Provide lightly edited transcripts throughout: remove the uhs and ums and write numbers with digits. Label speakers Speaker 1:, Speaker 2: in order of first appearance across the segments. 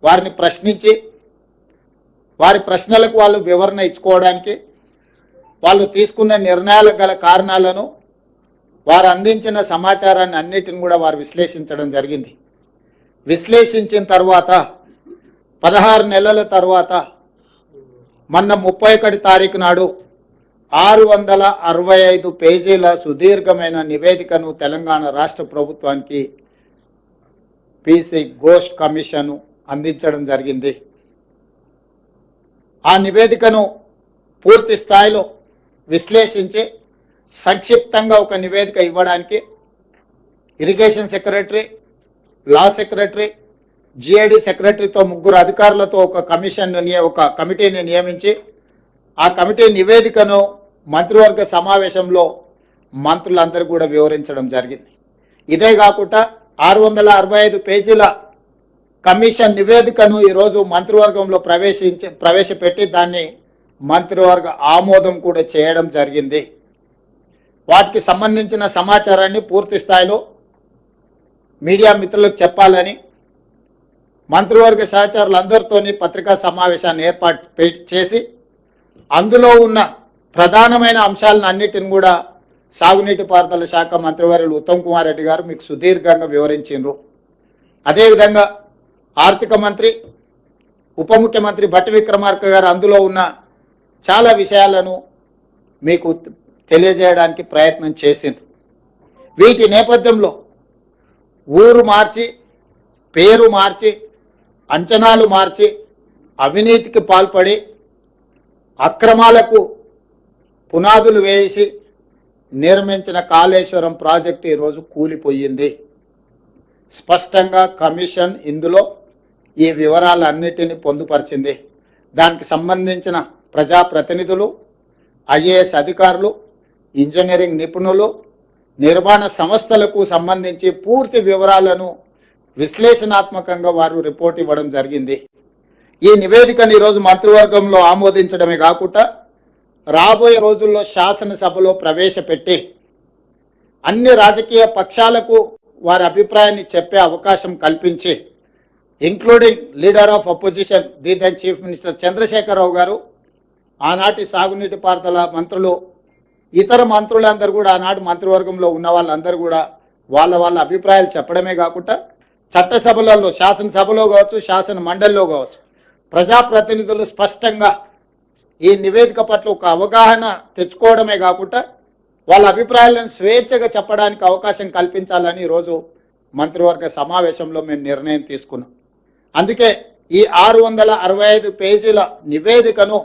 Speaker 1: వారిని ప్రశ్నించి వారి ప్రశ్నలకు వాళ్ళు వివరణ ఇచ్చుకోవడానికి వాళ్ళు తీసుకున్న నిర్ణయాలకు గల కారణాలను వారు అందించిన సమాచారాన్ని అన్నిటిని కూడా వారు విశ్లేషించడం జరిగింది. విశ్లేషించిన తర్వాత 16 నెలల తర్వాత మొన్న 31 తారీఖు నాడు 665 పేజీల సుదీర్ఘమైన నివేదికను తెలంగాణ రాష్ట్ర ప్రభుత్వానికి పీసీ ఘోష్ కమిషన్ అందించడం జరిగింది. ఆ నివేదికను పూర్తి స్థాయిలో విశ్లేషించి సంక్షిప్తంగా ఒక నివేదిక ఇవ్వడానికి irrigation secretary, law secretary, GID సెక్రటరీతో 3 అధికారులతో ఒక కమిటీని నియమించి ఆ కమిటీ నివేదికను మంత్రివర్గ సమావేశంలో మంత్రులందరూ కూడా వివరించడం జరిగింది. ఇదే కాకుండా 665 పేజీల కమిషన్ నివేదికను ఈరోజు మంత్రివర్గంలో ప్రవేశపెట్టి దాన్ని మంత్రివర్గ ఆమోదం కూడా చేయడం జరిగింది. వాటికి సంబంధించిన సమాచారాన్ని పూర్తి స్థాయిలో మీడియా మిత్రులకు చెప్పాలని మంత్రివర్గ సహచరులందరితోని పత్రికా సమావేశాన్ని ఏర్పాటు చేసి అందులో ఉన్న ప్రధానమైన అంశాలను అన్నిటిని కూడా సాగునీటి పారుదల శాఖ మంత్రివర్యులు ఉత్తమ్ కుమార్ రెడ్డి గారు మీకు సుదీర్ఘంగా వివరించారు. అదేవిధంగా ఆర్థిక మంత్రి, ఉప ముఖ్యమంత్రి భట్టి విక్రమార్క గారు అందులో ఉన్న చాలా విషయాలను మీకు తెలియజేయడానికి ప్రయత్నం చేసింది. వీటి నేపథ్యంలో ఊరు మార్చి, పేరు మార్చి, అంచనాలు మార్చి, అవినీతికి పాల్పడి అక్రమాలకు పునాదులు వేసి నిర్మించిన కాళేశ్వరం ప్రాజెక్టు ఈరోజు కూలిపోయింది. స్పష్టంగా కమిషన్ ఇందులో ఈ వివరాలన్నిటినీ పొందుపరిచింది. దానికి సంబంధించిన ప్రజాప్రతినిధులు, ఐఏఎస్ అధికారులు, ఇంజనీరింగ్ నిపుణులు, నిర్మాణ సంస్థలకు సంబంధించి పూర్తి వివరాలను విశ్లేషణాత్మకంగా వారు రిపోర్ట్ ఇవ్వడం జరిగింది. ఈ నివేదికను ఈరోజు మంత్రివర్గంలో ఆమోదించడమే కాకుండా రాబోయే రోజుల్లో శాసనసభలో ప్రవేశపెట్టి అన్ని రాజకీయ పక్షాలకు వారి అభిప్రాయాన్ని చెప్పే అవకాశం కల్పించి including leader of opposition the chief minister Chandrashekar Rao గారు, ఆనాటి సాగునీటి పారుదల మంత్రులు, ఇతర మంత్రులందరూ కూడా ఆనాటి మంత్రివర్గంలో ఉన్న వాళ్ళందరూ కూడా వాళ్ళ అభిప్రాయాలు చెప్పడమే కాకుండా చట్టసభలలో, శాసనసభలో కావచ్చు, శాసన మండలిలో కావచ్చు ప్రజాప్రతినిధులు స్పష్టంగా ఈ నివేదిక పట్ల ఒక అవగాహన తెచ్చుకోవడమే కాకుండా వాళ్ళ అభిప్రాయాలను స్వేచ్ఛగా చెప్పడానికి అవకాశం కల్పించాలని ఈరోజు మంత్రివర్గ సమావేశంలో మేము నిర్ణయం తీసుకున్నాం. అందుకే ఈ 665 పేజీల నివేదికను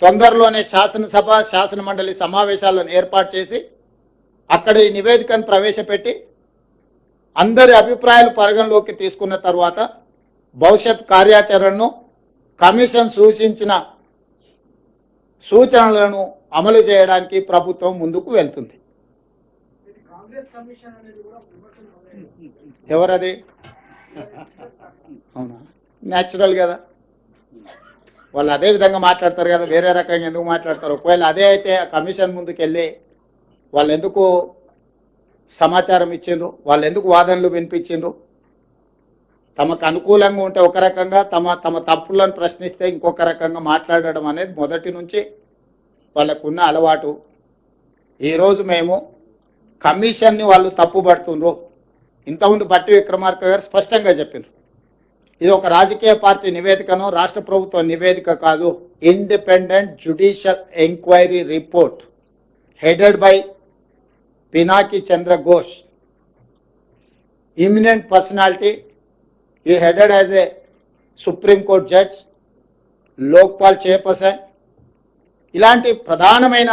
Speaker 1: తొందరలోనే శాసనసభ, శాసన మండలి సమావేశాలను ఏర్పాటు చేసి అక్కడ ఈ నివేదికను ప్రవేశపెట్టి అందరి అభిప్రాయాలు పరిగణలోకి తీసుకున్న తర్వాత భవిష్యత్ కార్యాచరణను, కమిషన్ సూచించిన సూచనలను అమలు చేయడానికి ప్రభుత్వం ముందుకు వెళ్తుంది. ఎవరది? అవునా, న్యాచురల్ కదా, వాళ్ళు అదే విధంగా మాట్లాడతారు కదా, వేరే రకంగా ఎందుకు మాట్లాడతారు? ఒకవేళ అదే అయితే ఆ కమిషన్ ముందుకెళ్ళి వాళ్ళు ఎందుకు సమాచారం ఇచ్చిండ్రు, వాళ్ళు ఎందుకు వాదనలు వినిపించిండ్రు? తమకు అనుకూలంగా ఉంటే ఒక రకంగా, తమ తప్పులను ప్రశ్నిస్తే ఇంకొక రకంగా మాట్లాడడం అనేది మొదటి నుంచి వాళ్ళకున్న అలవాటు. ఈరోజు మేము కమిషన్ని వాళ్ళు తప్పుపడుతుండ్రు. ఇంతకుముందు భట్టి విక్రమార్క గారు స్పష్టంగా చెప్పారు, ఇది ఒక రాజకీయ పార్టీ నివేదికను, రాష్ట్ర ప్రభుత్వ నివేదిక కాదు, independent judicial enquiry report headed by Pinaki Chandra Ghosh, imminent personality. He headed as a Supreme Court judge, Lokpal chairperson, ఇలాంటి ప్రధానమైన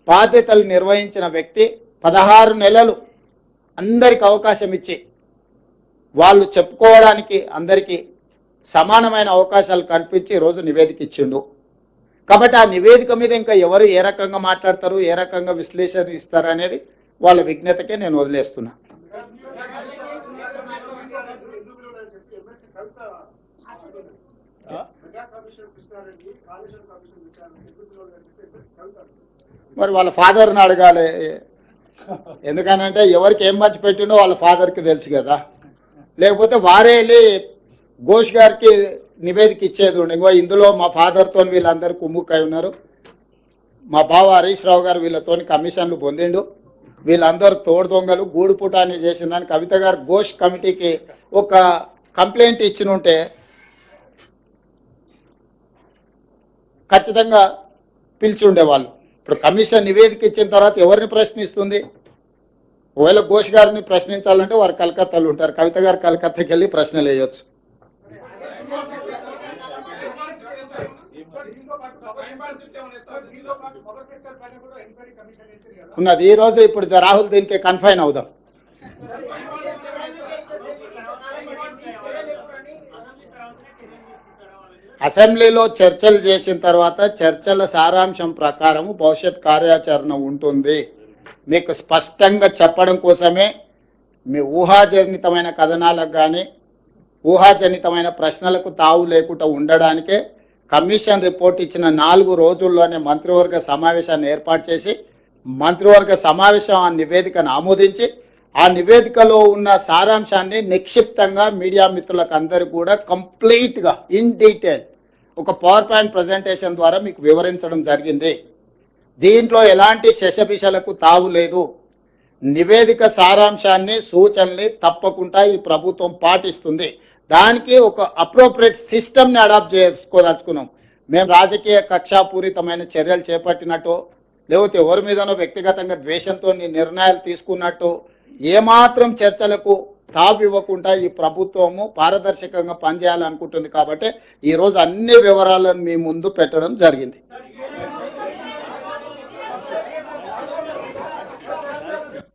Speaker 1: బాధ్యతలు నిర్వహించిన వ్యక్తి 16 నెలలు అందరికి అవకాశం ఇచ్చి వాళ్ళు చెప్పుకోవడానికి అందరికీ సమానమైన అవకాశాలు కల్పించి ఈరోజు నివేదిక ఇచ్చిండు. కాబట్టి ఆ నివేదిక మీద ఇంకా ఎవరు ఏ రకంగా మాట్లాడతారు, ఏ రకంగా విశ్లేషణ ఇస్తారు అనేది వాళ్ళ విజ్ఞతకే నేను వదిలేస్తున్నా. మరి వాళ్ళ ఫాదర్ని అడగాలి, ఎందుకనంటే ఎవరికి ఏం మంచి పెట్టిండో వాళ్ళ ఫాదర్కి తెలుసు కదా. లేకపోతే వారే వెళ్ళి ఘోష్ గారికి నివేదిక ఇచ్చేది ఉండే. ఇంకో ఇందులో మా ఫాదర్తో వీళ్ళందరూ కుమ్ముక్కై ఉన్నారు, మా బావ హరీష్ రావు గారు వీళ్ళతోని కమిషన్లు పొందిండు, వీళ్ళందరూ తోడు దొంగలు గూడు పుటాన్ని చేసిందని కవిత గారు ఘోష్ కమిటీకి ఒక కంప్లైంట్ ఇచ్చినుంటే ఖచ్చితంగా పిలిచి ఉండేవాళ్ళు. ఇప్పుడు కమిషన్ నివేదిక ఇచ్చిన తర్వాత ఎవరిని ప్రశ్నిస్తుంది? ఒకవేళ ఘోష్ గారిని ప్రశ్నించాలంటే వారు కలకత్తాలో ఉంటారు, కవిత గారు కలకత్తాకి వెళ్ళి ప్రశ్నలు వేయొచ్చు. ఉన్నది ఈ రోజు. ఇప్పుడు రాహుల్ దీనికి కన్ఫైన్ అవుదాం. అసెంబ్లీలో చర్చలు చేసిన తర్వాత చర్చల సారాంశం ప్రకారం భవిష్యత్ కార్యాచరణ ఉంటుంది. మీకు స్పష్టంగా చెప్పడం కోసమే మీ ఊహాజనితమైన కథనాలకు కానీ ఊహాజనితమైన ప్రశ్నలకు తావు లేకుండా ఉండడానికే కమిషన్ రిపోర్ట్ ఇచ్చిన 4 రోజుల్లోనే మంత్రివర్గ సమావేశాన్ని ఏర్పాటు చేసి మంత్రివర్గ సమావేశం ఆ నివేదికను ఆమోదించి ఆ నివేదికలో ఉన్న సారాంశాన్ని నిక్షిప్తంగా మీడియా మిత్రులకు అందరూ కూడా కంప్లీట్గా ఇన్ డీటెయిల్ ఒక పవర్ పాయింట్ ప్రజెంటేషన్ ద్వారా మీకు వివరించడం జరిగింది. దీంట్లో ఎలాంటి శశపిశలకు తావు లేదు. నివేదిక సారాంశాన్ని సూచనల్ని తప్పకుండా ఈ ప్రభుత్వం పాటిస్తుంది. దానికి ఒక అప్రోప్రియేట్ సిస్టమ్ని అడాప్ట్ చేసుకోదలుచుకున్నాం. మేము రాజకీయ కక్షాపూరితమైన చర్యలు చేపట్టినట్టు లేకపోతే ఎవరి మీదనో వ్యక్తిగతంగా ద్వేషంతో నిర్ణయాలు తీసుకున్నట్టు ఏమాత్రం చర్చలకు తావు ఇవ్వకుండా ఈ ప్రభుత్వము పారదర్శకంగా పనిచేయాలనుకుంటుంది. కాబట్టి ఈరోజు అన్ని వివరాలను మీ ముందు పెట్టడం జరిగింది.